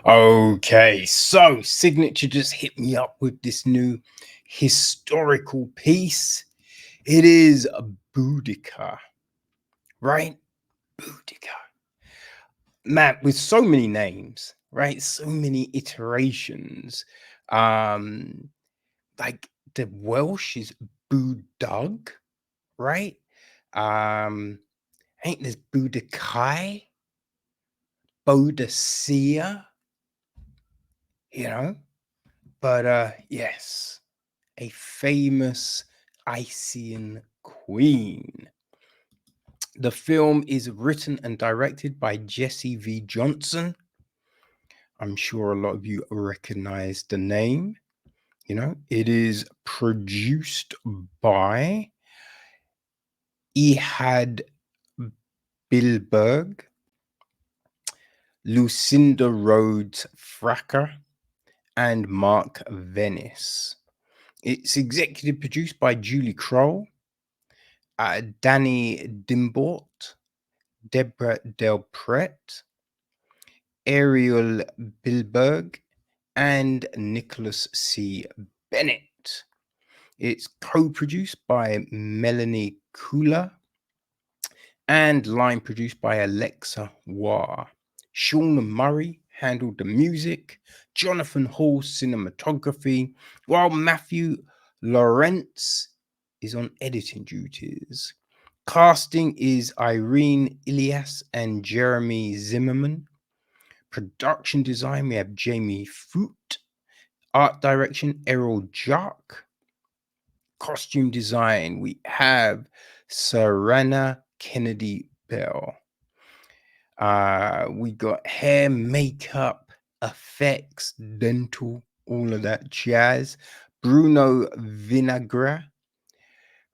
Okay, so Signature just hit me up with this new historical piece. It is Boudica, right? Boudica. Man, with so many names, right? So many iterations. Um, like the Welsh is Boudug, right? Um, I think there's Boudicae, Boadicea, you know? But yes, a famous Iceni queen. The film is written and directed by Jesse V. Johnson. I'm sure a lot of you recognize the name. It is produced by Ehad Bilberg, Lucinda Rhodes Fracker, and Mark Venice. It's executive produced by Julie Kroll, Danny Dimbort, Deborah Del Pret, Ariel Bilberg, and Nicholas C. Bennett. It's co-produced by Melanie Kula and line produced by Alexa Waugh. Sean Murray handled the music, Jonathan Hall cinematography, while Matthew Lawrence is on editing duties. Casting is Irene Ilias and Jeremy Zimmerman. Production design, we have Jamie Foot. Art direction, Errol Jock. Costume design, we have Serena Kennedy Bell. We got hair, makeup, effects, dental, all of that jazz. Bruno Vinagre,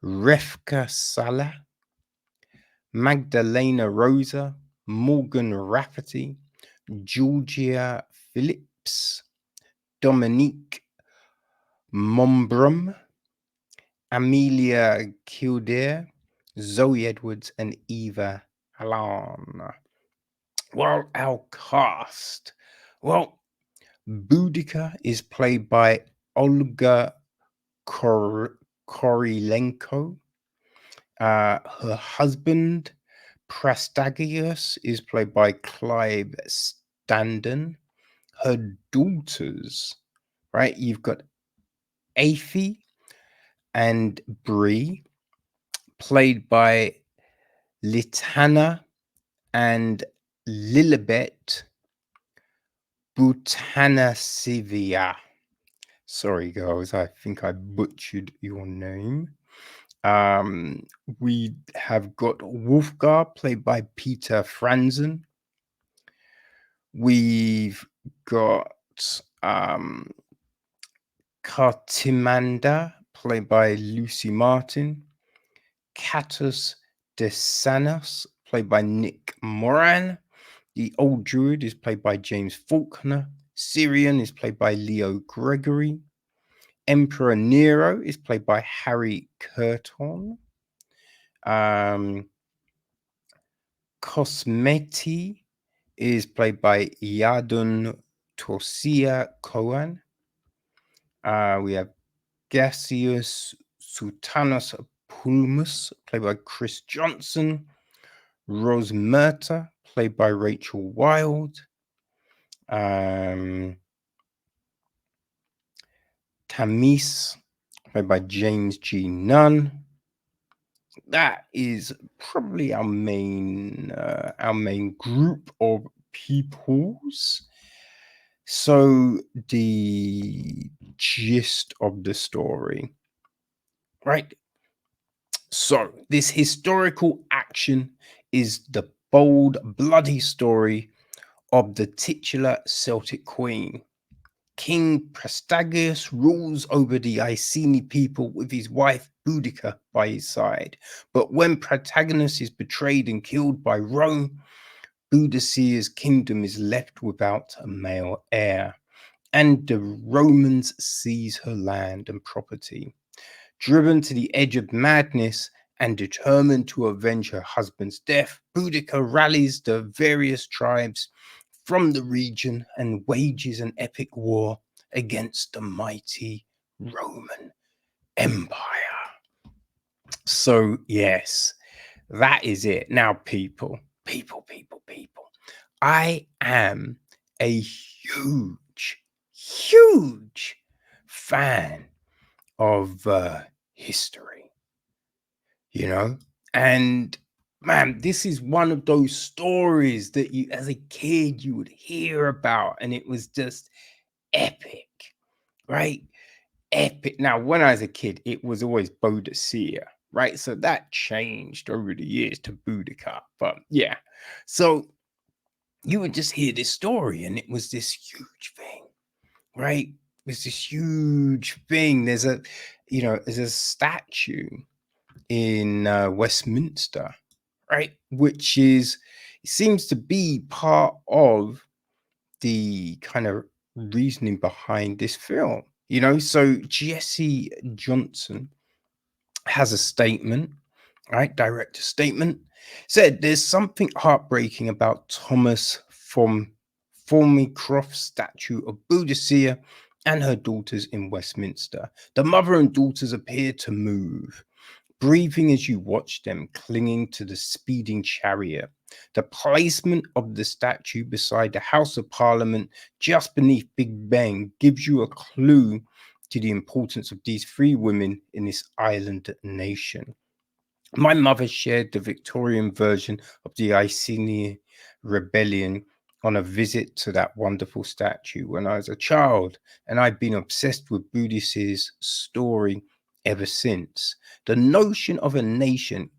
Refka Salah, Magdalena Rosa, Morgan Rafferty, Georgia Phillips, Dominique Mombrum, Amelia Kildare, Zoe Edwards, and Eva Halan. Well, our cast. Well, Boudica is played by Olga Kurylenko. Her husband, Prasutagus, is played by Clive Standen. Her daughters, right? You've got Aphie and Bree, played by Litana and Lilibet Butanasivia. Sorry, girls, I think I butchered your name. We have got Wolfgar, played by Peter Franzen. We've got Cartimanda, played by Lucy Martin. Catus Desanos, played by Nick Moran. The Old Druid is played by James Faulkner. Syrian is played by Leo Gregory. Emperor Nero is played by Harry Curton. Cosmeti is played by Yadun Toussia-Cohen. We have Gaseous Sultanos Pulmus, played by Chris Johnson. Rose Murta, played by Rachel Wilde. Tamis, played by James G. Nunn. That is probably our main group of peoples. So the gist of the story, right? So this historical action is the bold, bloody story of the titular Celtic Queen. King Prasutagus rules over the Iceni people with his wife Boudica by his side. But when Prasutagus is betrayed and killed by Rome, Boudica's kingdom is left without a male heir, and the Romans seize her land and property. Driven to the edge of madness and determined to avenge her husband's death, Boudica rallies the various tribes, from the region and wages an epic war against the mighty Roman Empire. So, yes, that is it. Now, people, I am a huge fan of history, you know? And man, this is one of those stories that you, as a kid, you would hear about, and it was just epic, right? Epic. Now, when I was a kid, it was always Boudica, right? So that changed over the years to Boudica. But yeah, so you would just hear this story, and it was this huge thing, right? It was this huge thing. There's a statue in Westminster, right? Which is, it seems to be part of the kind of reasoning behind this film. So Jesse Johnson has a statement, right? Director statement said there's something heartbreaking about Thomas from Thornycroft's statue of Boudica and her daughters in Westminster. The mother and daughters appear to move, breathing as you watch them, clinging to the speeding chariot. The placement of the statue beside the House of Parliament, just beneath Big Ben, gives you a clue to the importance of these three women in this island nation. My mother shared the Victorian version of the Iceni rebellion on a visit to that wonderful statue when I was a child, and I've been obsessed with Boudica's story ever since. The notion of a nation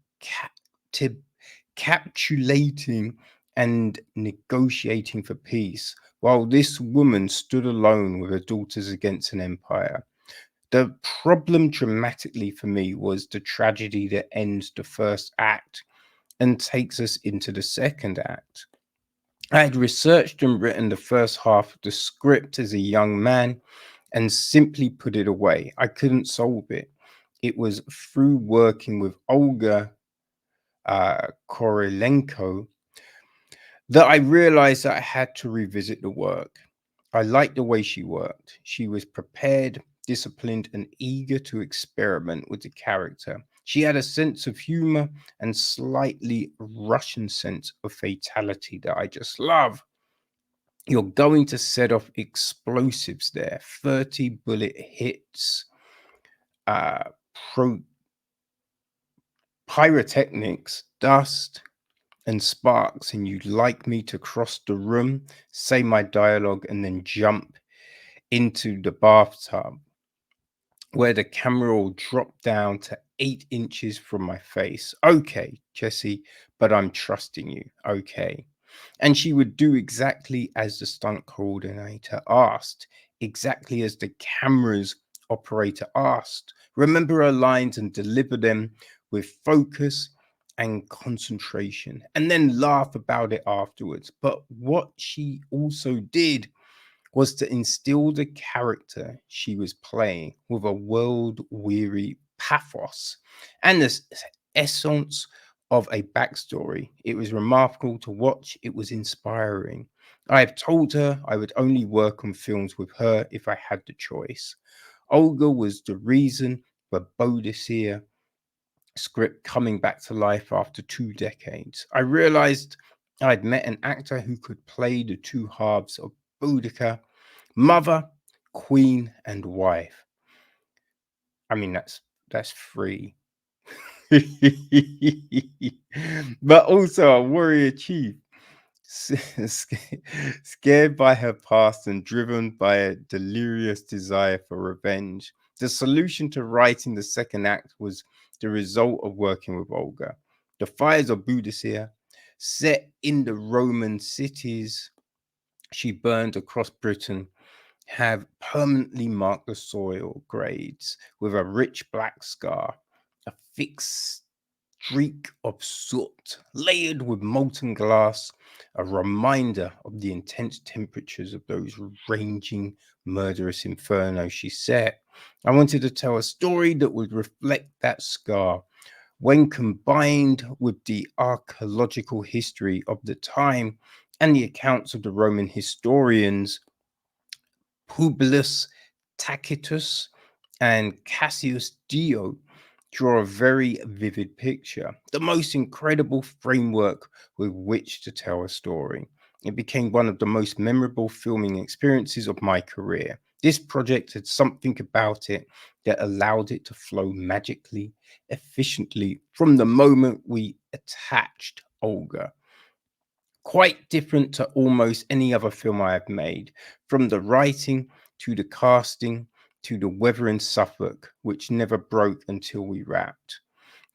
capitulating and negotiating for peace, while this woman stood alone with her daughters against an empire. The problem dramatically for me was the tragedy that ends the first act and takes us into the second act. I had researched and written the first half of the script as a young man and simply put it away. I couldn't solve it. It was through working with Olga Kurylenko that I realized that I had to revisit the work. I liked the way she worked. She was prepared, disciplined, and eager to experiment with the character. She had a sense of humor and slightly Russian sense of fatality that I just love. You're going to set off explosives there, 30 bullet hits, uh, pro- pyrotechnics, dust, and sparks, and you'd like me to cross the room, say my dialogue, and then jump into the bathtub where the camera will drop down to 8 inches from my face. Okay, Jesse, but I'm trusting you. Okay. And she would do exactly as the stunt coordinator asked, exactly as the camera's operator asked. Remember her lines and deliver them with focus and concentration, and then laugh about it afterwards. But what she also did was to instill the character she was playing with a world weary pathos and the essence of a backstory. It was remarkable to watch, it was inspiring. I have told her I would only work on films with her if I had the choice. Olga was the reason for Boudica script coming back to life after 2 decades. I realized I'd met an actor who could play the two halves of Boudica, mother, queen, and wife. I mean, that's free. But also a warrior chief, scared by her past and driven by a delirious desire for revenge. The solution to writing the second act was the result of working with Olga. The fires of Boudica, set in the Roman cities she burned across Britain, have permanently marked the soil grades with a rich black scar, a fixed streak of soot layered with molten glass, a reminder of the intense temperatures of those raging, murderous infernos she set. I wanted to tell a story that would reflect that scar. When combined with the archaeological history of the time and the accounts of the Roman historians Publius Tacitus and Cassius Dio draw a very vivid picture, the most incredible framework with which to tell a story. It became one of the most memorable filming experiences of my career. This project had something about it that allowed it to flow magically, efficiently from the moment we attached Olga. Quite different to almost any other film I have made, from the writing to the casting to the weather in Suffolk, which never broke until we wrapped,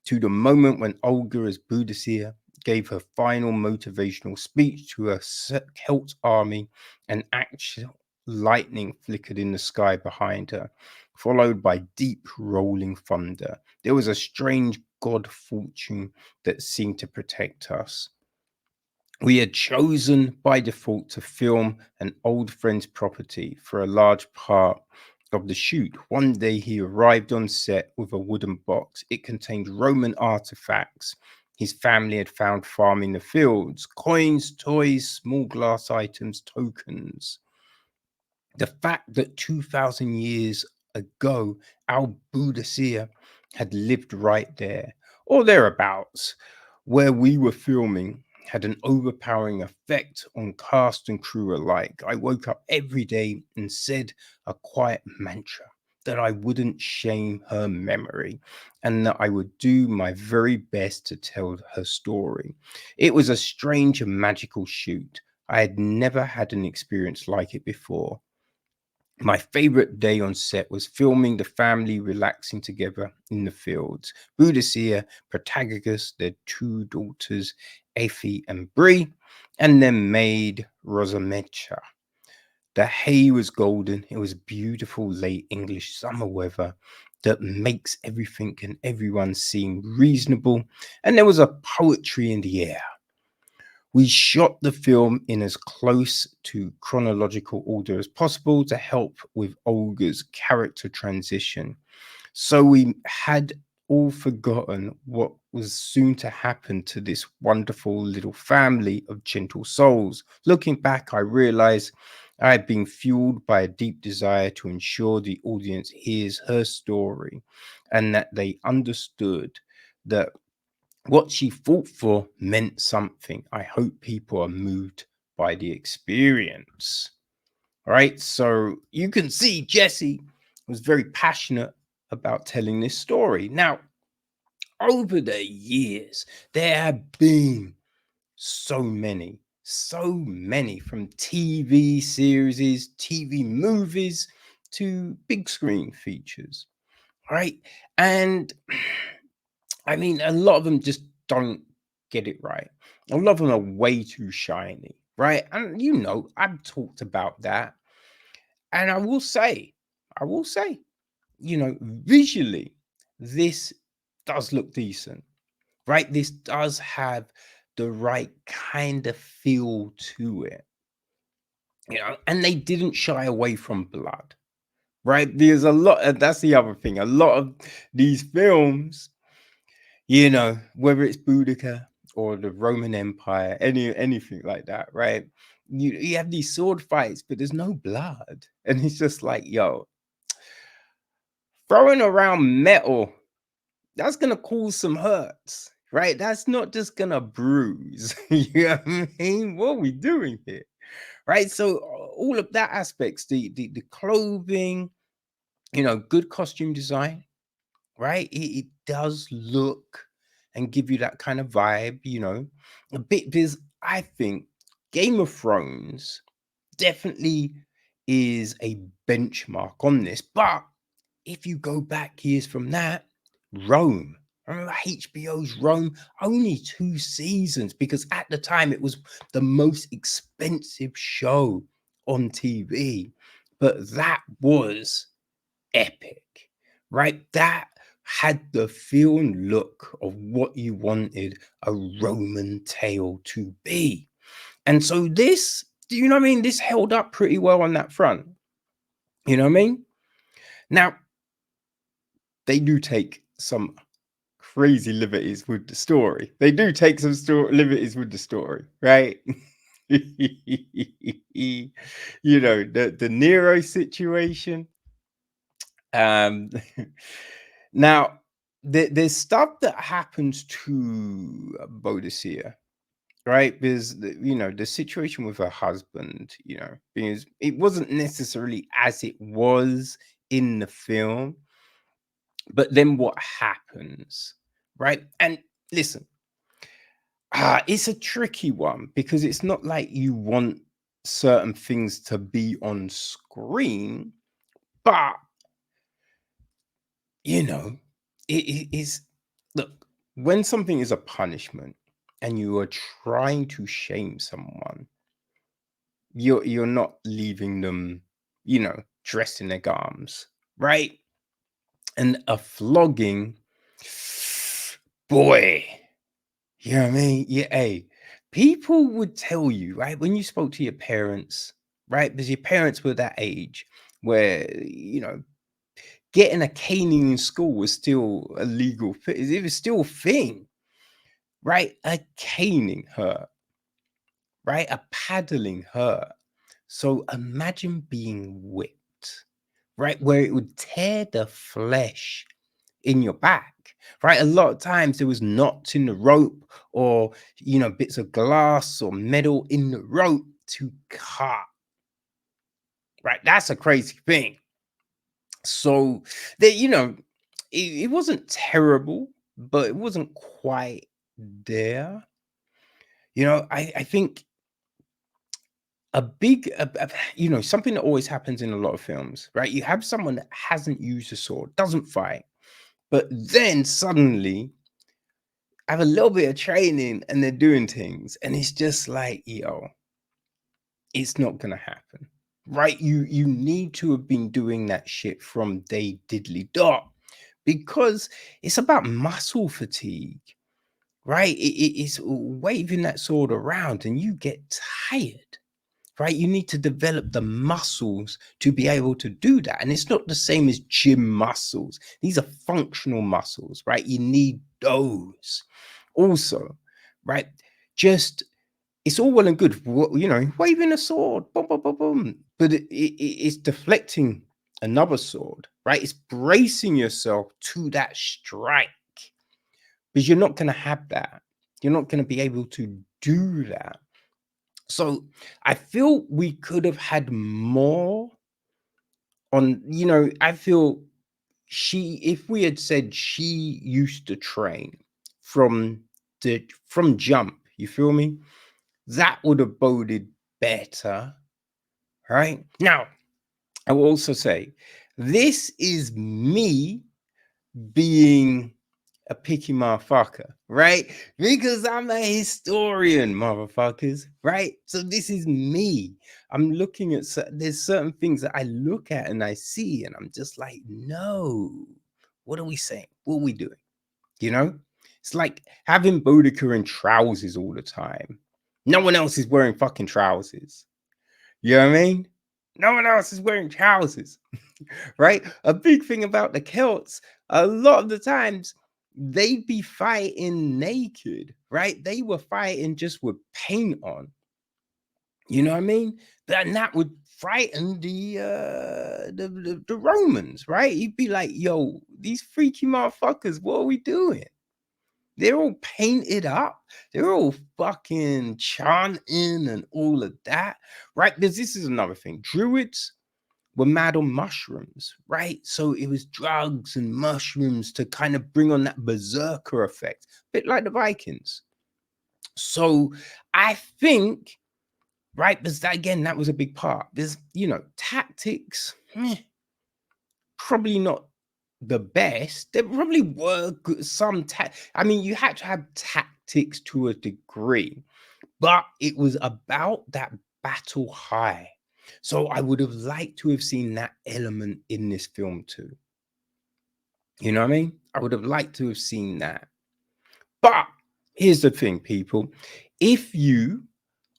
to the moment when Olga as Boudica gave her final motivational speech to her Celt army, and actual lightning flickered in the sky behind her, followed by deep rolling thunder. There was a strange god fortune that seemed to protect us. We had chosen by default to film an old friend's property for a large part of the shoot. One day he arrived on set with a wooden box. It contained Roman artifacts his family had found farming the fields, coins, toys, small glass items, tokens. The fact that 2,000 years ago, our Boudica had lived right there, or thereabouts, where we were filming, had an overpowering effect on cast and crew alike. I woke up every day and said a quiet mantra that I wouldn't shame her memory and that I would do my very best to tell her story. It was a strange and magical shoot. I had never had an experience like it before. My favorite day on set was filming the family relaxing together in the fields. Boudica, Prasutagus, their two daughters, Effie and Brie, and their maid, Rosamecha. The hay was golden. It was beautiful late English summer weather that makes everything and everyone seem reasonable, and there was a poetry in the air. We shot the film in as close to chronological order as possible to help with Olga's character transition. So we had all forgotten what was soon to happen to this wonderful little family of gentle souls. Looking back, I realized I had been fueled by a deep desire to ensure the audience hears her story and that they understood that what she fought for meant something. I hope people are moved by the experience. All right. So you can see Jesse was very passionate about telling this story. Now, over the years, there have been so many from TV series, TV movies to big screen features. Right. And I mean, a lot of them just don't get it right. A lot of them are way too shiny, right? And I've talked about that. And I will say, visually, this does look decent, right? This does have the right kind of feel to it, and they didn't shy away from blood, right? There's a lot, and that's the other thing. A lot of these films, whether it's Boudica or the Roman Empire, anything like that, right? You have these sword fights, but there's no blood. And it's just like, yo, throwing around metal, that's gonna cause some hurts, right? That's not just gonna bruise. You know what I mean? What are we doing here? Right. So all of that aspects, the clothing, good costume design, right? It does look and give you that kind of vibe, a bit, because I think Game of Thrones definitely is a benchmark on this. But if you go back years from that, Rome. Remember HBO's Rome? Only 2 seasons, because at the time it was the most expensive show on TV. But that was epic, right? That had the feel and look of what you wanted a Roman tale to be. And so this, do you know what I mean? This held up pretty well on that front. You know what I mean? Now, they do take some crazy liberties with the story. They do take some liberties with the story, right? The Nero situation. Um, now, there's stuff that happens to Boudica, right? There's the situation with her husband, because it wasn't necessarily as it was in the film, but then what happens, right? And listen, it's a tricky one because it's not like you want certain things to be on screen, but you know, it is look, when something is a punishment and you are trying to shame someone, you're not leaving them, dressed in their garms, right? And a flogging, boy, you know what I mean? Yeah, hey, people would tell you, right, when you spoke to your parents, right? Because your parents were that age where, getting a caning in school was still a legal thing. It was still a thing, right? A caning hurt, right? A paddling hurt. So imagine being whipped, right? Where it would tear the flesh in your back, right? A lot of times there was knots in the rope or, bits of glass or metal in the rope to cut, right? That's a crazy thing. So that, it wasn't terrible, but it wasn't quite there. I think a big, something that always happens in a lot of films, right? You have someone that hasn't used a sword, doesn't fight, but then suddenly have a little bit of training and they're doing things, and it's just like, yo, it's not gonna happen, right? You need to have been doing that shit from day diddly dot because it's about muscle fatigue, right? It's waving that sword around and you get tired, right? You need to develop the muscles to be able to do that. And it's not the same as gym muscles. These are functional muscles, right? You need those. Also, right? Just it's all well and good, waving a sword, boom, boom, boom, boom, but it's deflecting another sword, right? It's bracing yourself to that strike because you're not going to have that. You're not going to be able to do that. So I feel we could have had more on, I feel if we had said she used to train from from jump, you feel me? That would have boded better, right? Now, I will also say this is me being a picky motherfucker, right? Because I'm a historian, motherfuckers, right? So this is me. I'm looking at there's certain things that I look at and I see, and I'm just like, no, what are we saying? What are we doing? You know, it's like having Boudica in trousers all the time. No one else is wearing fucking trousers. You know what I mean? No one else is wearing trousers, right? A big thing about the Celts, a lot of the times they'd be fighting naked, right? They were fighting just with paint on. You know what I mean? And that would frighten the Romans, right? You'd be like, yo, these freaky motherfuckers, what are we doing? They're all painted up. They're all fucking chanting and all of that, right? Because this is another thing. Druids were mad on mushrooms, right? So it was drugs and mushrooms to kind of bring on that berserker effect, a bit like the Vikings. So I think, right, because that, again, that was a big part. There's, tactics, probably not the best. There probably were some I mean, you had to have tactics to a degree, but it was about that battle high. So I would have liked to have seen that element in this film too. You know what I mean? I would have liked to have seen that. But here's the thing, people. If you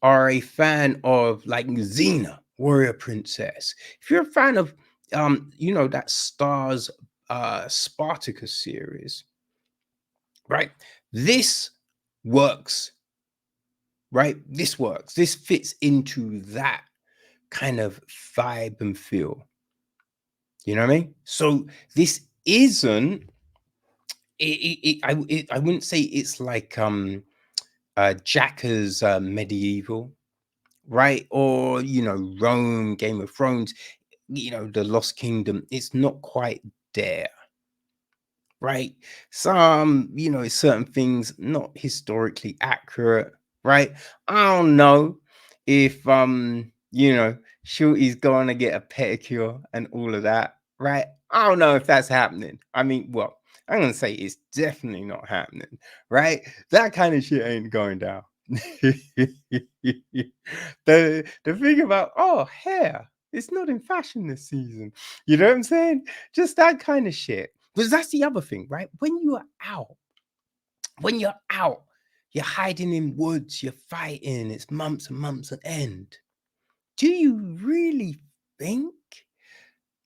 are a fan of like Xena, Warrior Princess, if you're a fan of that Stars Spartacus series, right? This works, right? This works. This fits into that kind of vibe and feel. You know what I mean? So this isn't. I wouldn't say it's like Jacka's medieval, right? Or Rome, Game of Thrones, the Lost Kingdom. It's not quite there, right? Some, certain things not historically accurate, right? I don't know if Shorty's going to get a pedicure and all of that, right? I don't know if that's happening. I mean, well, I'm gonna say it's definitely not happening, right? That kind of shit ain't going down. The thing about hair, it's not in fashion this season. You know what I'm saying? Just that kind of shit. Because that's the other thing, right? When you're out, you're hiding in woods, you're fighting, it's months and months on end. Do you really think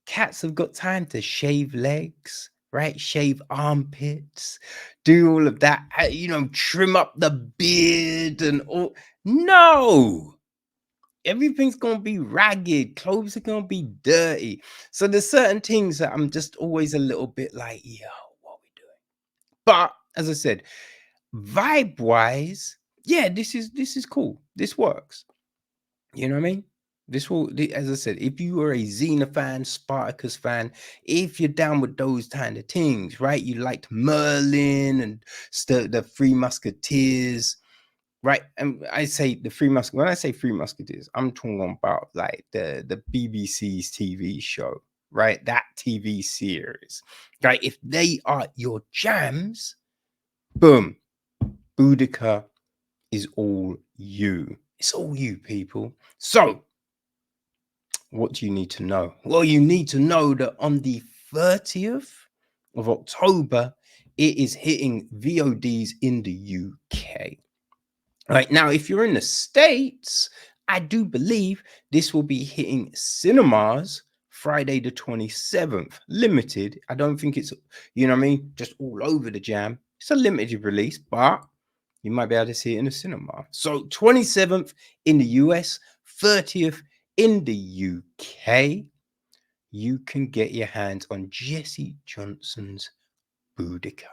cats have got time to shave legs, right? Shave armpits, do all of that, trim up the beard and all? No! Everything's gonna be ragged, clothes are gonna be dirty. So there's certain things that I'm just always a little bit like, yo, what are we doing? But as I said, vibe wise, yeah, this is cool. This works. You know what I mean? As I said, if you are a Xena fan, Spartacus fan, if you're down with those kind of things, right? You liked Merlin and the Three Musketeers, right? And I say the Three Musketeers. When I say Three Musketeers, I'm talking about like the BBC's TV show, right? That TV series, right? If they are your jams, boom, Boudica is all you. It's all you, people. So, what do you need to know? Well, you need to know that on the 30th of October, it is hitting VODs in the UK. Right now, if you're in the States, I do believe this will be hitting cinemas Friday the 27th. Limited. I don't think it's, just all over the jam. It's a limited release, but you might be able to see it in the cinema. So 27th in the US, 30th in the UK. You can get your hands on Jesse Johnson's Boudica.